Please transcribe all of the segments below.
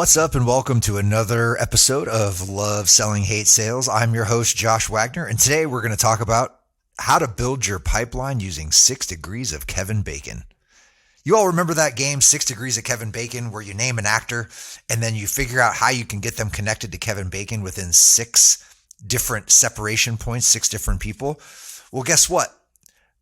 What's up and welcome to another episode of Love Selling Hate Sales. I'm your host, Josh Wagner, and today we're going to talk about how to build your pipeline using 6 Degrees of Kevin Bacon. You all remember that game, 6 Degrees of Kevin Bacon, where you name an actor and then you figure out how you can get them connected to Kevin Bacon within 6 different separation points, 6 different people? Well, guess what?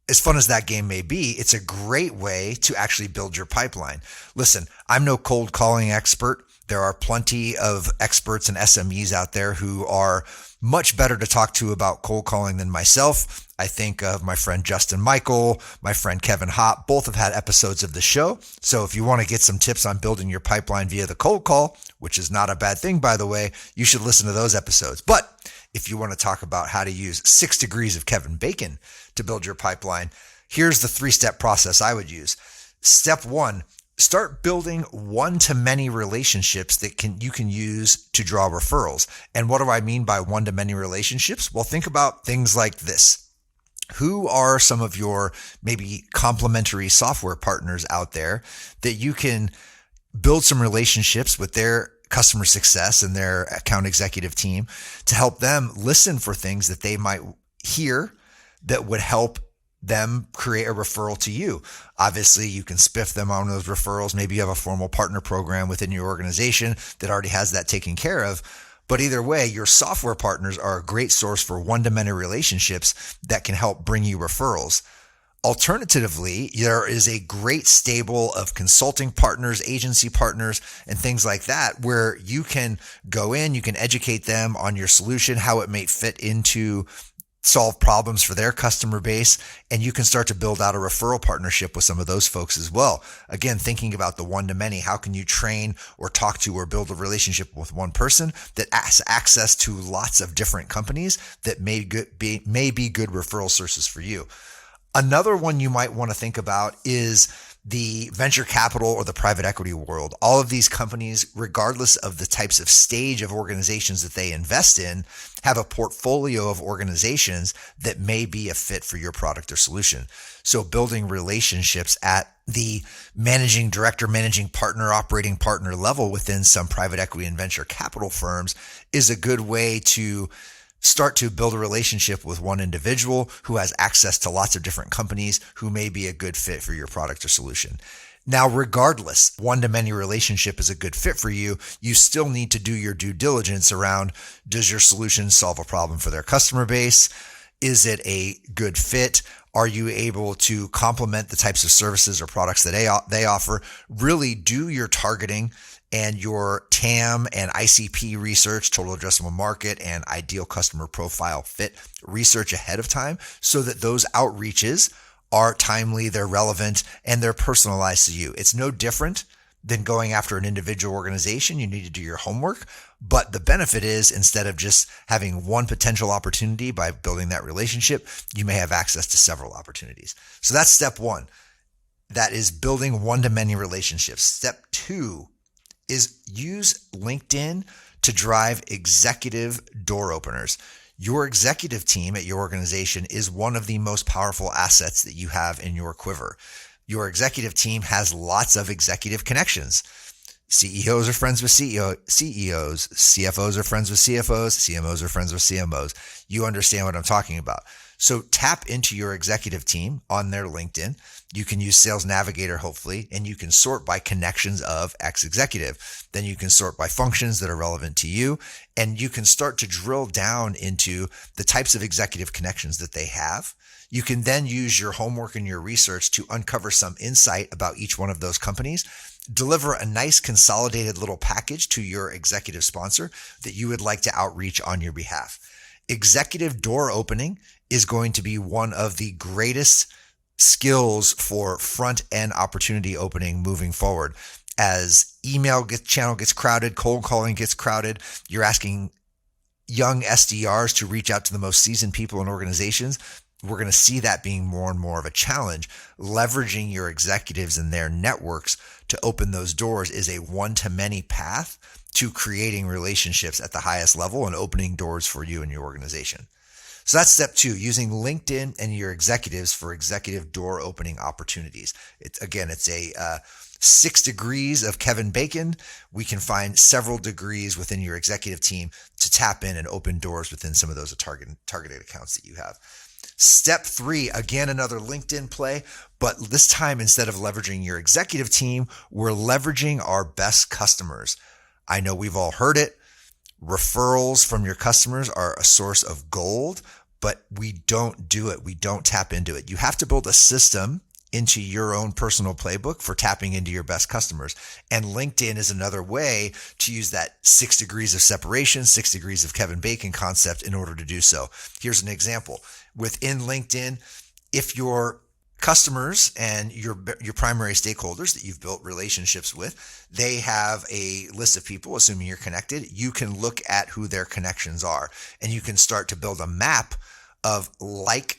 As fun as that game may be, it's a great way to actually build your pipeline. Listen, I'm no cold calling expert. There are plenty of experts and SMEs out there who are much better to talk to about cold calling than myself. I think of my friend Justin Michael, my friend Kevin Hopp. Both have had episodes of the show. So if you want to get some tips on building your pipeline via the cold call, which is not a bad thing, by the way, you should listen to those episodes. But if you want to talk about how to use 6 Degrees of Kevin Bacon to build your pipeline, here's the 3-step process I would use. Step 1, start building one-to-many relationships that you can use to draw referrals. And what do I mean by one-to-many relationships? Well, think about things like this. Who are some of your maybe complementary software partners out there that you can build some relationships with their customer success and their account executive team to help them listen for things that they might hear that would help them create a referral to you. Obviously, you can spiff them on those referrals. Maybe you have a formal partner program within your organization that already has that taken care of. But either way, your software partners are a great source for one-to-many relationships that can help bring you referrals. Alternatively, there is a great stable of consulting partners, agency partners, and things like that, where you can go in, you can educate them on your solution, how it may fit into solve problems for their customer base, and you can start to build out a referral partnership with some of those folks as well. Again, thinking about the one-to-many, how can you train or talk to or build a relationship with one person that has access to lots of different companies that may be good referral sources for you. Another one you might want to think about is the venture capital or the private equity world. All of these companies, regardless of the types of stage of organizations that they invest in, have a portfolio of organizations that may be a fit for your product or solution. So building relationships at the managing director, managing partner, operating partner level within some private equity and venture capital firms is a good way to start to build a relationship with one individual who has access to lots of different companies who may be a good fit for your product or solution. Now, regardless, one-to-many relationship is a good fit for you. You still need to do your due diligence around, does your solution solve a problem for their customer base? Is it a good fit? Are you able to complement the types of services or products that they offer? Really do your targeting and your TAM and ICP research, total addressable market, and ideal customer profile fit research ahead of time so that those outreaches are timely, they're relevant, and they're personalized to you. It's no different than going after an individual organization. You need to do your homework, but the benefit is instead of just having one potential opportunity by building that relationship, you may have access to several opportunities. So that's step 1. That is building one-to-many relationships. Step 2 is use LinkedIn to drive executive door openers. Your executive team at your organization is one of the most powerful assets that you have in your quiver. Your executive team has lots of executive connections. CEOs are friends with CEOs, CFOs are friends with CFOs, CMOs are friends with CMOs. You understand what I'm talking about. So tap into your executive team on their LinkedIn. You can use Sales Navigator, hopefully, and you can sort by connections of X executive. Then you can sort by functions that are relevant to you, and you can start to drill down into the types of executive connections that they have. You can then use your homework and your research to uncover some insight about each one of those companies, deliver a nice consolidated little package to your executive sponsor that you would like to outreach on your behalf. Executive door opening is going to be one of the greatest skills for front end opportunity opening moving forward. As channel gets crowded, cold calling gets crowded, you're asking young SDRs to reach out to the most seasoned people in organizations. We're going to see that being more and more of a challenge. Leveraging your executives and their networks to open those doors is a one-to-many path to creating relationships at the highest level and opening doors for you and your organization. So that's step 2, using LinkedIn and your executives for executive door opening opportunities. It's a 6 degrees of Kevin Bacon, we can find several degrees within your executive team to tap in and open doors within some of those targeted accounts that you have. Step 3, again, another LinkedIn play, but this time instead of leveraging your executive team, we're leveraging our best customers. I know we've all heard it. Referrals from your customers are a source of gold, but we don't do it. We don't tap into it. You have to build a system into your own personal playbook for tapping into your best customers. And LinkedIn is another way to use that 6 degrees of separation, 6 degrees of Kevin Bacon concept in order to do so. Here's an example. Within LinkedIn, if your customers and your primary stakeholders that you've built relationships with, they have a list of people, assuming you're connected, you can look at who their connections are, and you can start to build a map of like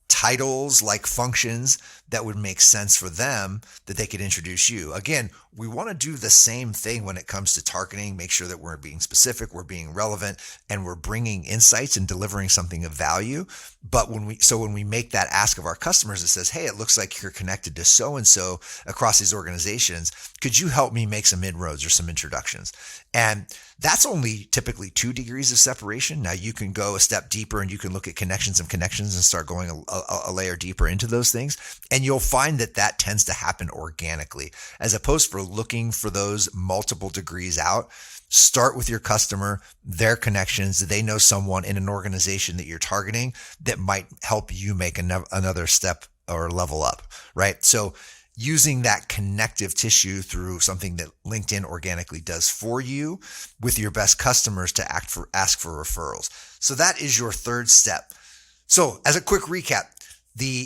titles, like functions that would make sense for them that they could introduce you. Again, we want to do the same thing when it comes to targeting, make sure that we're being specific, we're being relevant, and we're bringing insights and delivering something of value. But when we make that ask of our customers, it says, hey, it looks like you're connected to so-and-so across these organizations. Could you help me make some inroads or some introductions? And that's only typically 2 degrees of separation. Now you can go a step deeper and you can look at connections and start going a layer deeper into those things. And you'll find that tends to happen organically, as opposed for looking for those multiple degrees out. Start with your customer, their connections. They know someone in an organization that you're targeting that might help you make another step or level up, right? So using that connective tissue through something that LinkedIn organically does for you with your best customers to ask for referrals. So that is your third step. So as a quick recap,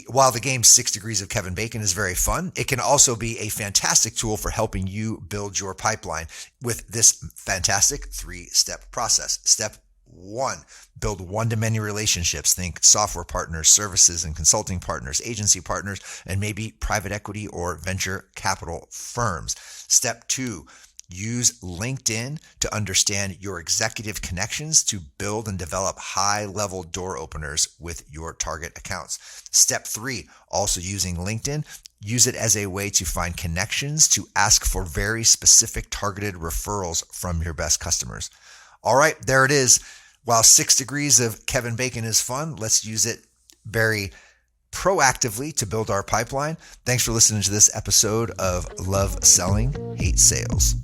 while the game 6 degrees of Kevin Bacon is very fun, it can also be a fantastic tool for helping you build your pipeline with this fantastic 3-step process. Step 1, build one-to-many relationships. Think software partners, services and consulting partners, agency partners, and maybe private equity or venture capital firms. Step 2, use LinkedIn to understand your executive connections to build and develop high-level door openers with your target accounts. Step 3, also using LinkedIn, use it as a way to find connections to ask for very specific targeted referrals from your best customers. All right, there it is. While 6 degrees of Kevin Bacon is fun, let's use it very proactively to build our pipeline. Thanks for listening to this episode of Love Selling, Hate Sales.